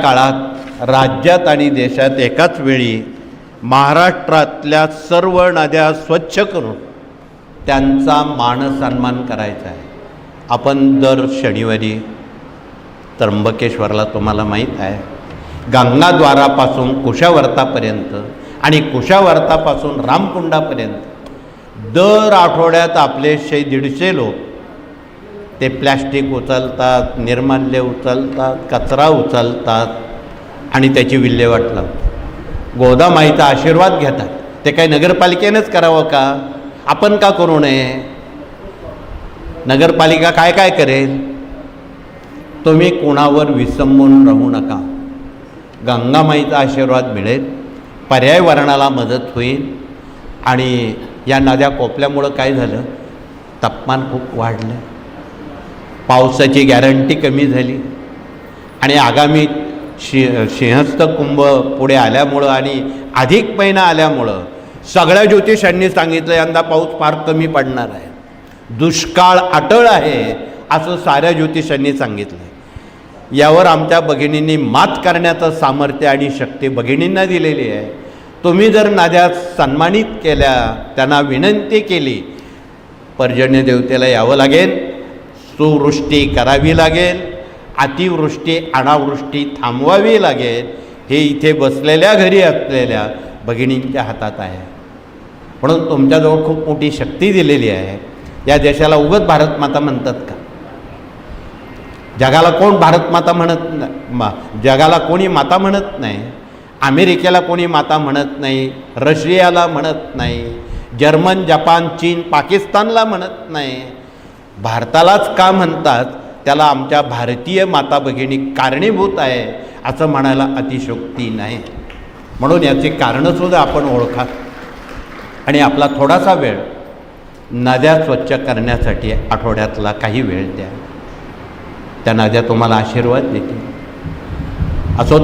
काळात राज्यात आणि देशात एकाच वेळी महाराष्ट्रातल्या सर्व नद्या स्वच्छ करून त्यांचा मानसन्मान करायचा आहे. आपण दर शनिवारी त्र्यंबकेश्वरला तुम्हाला माहीत आहे गंगाद्वारापासून कुशावर्तापर्यंत आणि कुशावर्तापासून रामकुंडापर्यंत दर आठवड्यात आपले 150-150 लोक ते प्लॅस्टिक उचलतात, निर्माल्य उचलतात, कचरा उचलतात आणि त्याची विल्हेवाट लावतात. गोदामाईचा आशीर्वाद घेतात. ते काही नगरपालिकेनंच करावं का? आपण का करू नये? नगरपालिका काय काय करेल? तुम्ही कोणावर विसंबून राहू नका. गंगामाईचा आशीर्वाद मिळेल, पर्यावरणाला मदत होईल आणि या नद्या कोपल्यामुळं काय झालं, तापमान खूप वाढलं, पावसाची गॅरंटी कमी झाली आणि आगामी सिंहस्थ कुंभ पुढे आल्यामुळं आणि अधिक महिना आल्यामुळं सगळ्या ज्योतिषांनी सांगितलं यंदा पाऊस फार कमी पडणार आहे, दुष्काळ अटळ आहे असं साऱ्या ज्योतिषांनी सांगितलं. यावर आमच्या भगिनींनी मात करण्याचं सामर्थ्य आणि शक्ती भगिनींना दिलेली आहे. तुम्ही जर नद्या सन्मानित केल्या, त्यांना विनंती केली, पर्जन्य देवतेला यावं लागेल, सुवृष्टी करावी लागेल, अतिवृष्टी अनावृष्टी थांबवावी लागेल. हे इथे बसलेल्या घरी असलेल्या भगिनींच्या हातात आहे. म्हणून तुमच्याजवळ खूप मोठी शक्ती दिलेली आहे. या देशाला उगाच भारत माता म्हणतात का? जगाला कोण भारत माता म्हणत जगाला कोणी माता म्हणत नाही. अमेरिकेला कोणी माता म्हणत नाही, रशियाला म्हणत नाही, जर्मन, जपान, चीन, पाकिस्तानला म्हणत नाही. भारतालाच का म्हणतात? त्याला आमच्या भारतीय माता भगिनी कारणीभूत आहे असं म्हणायला अतिशयोक्ती नाही. म्हणून याची कारणंसुद्धा आपण ओळखा आणि आपला थोडासा वेळ नद्या स्वच्छ करण्यासाठी आठवड्यातला काही वेळ द्या. त्या नद्या तुम्हाला आशीर्वाद देतील.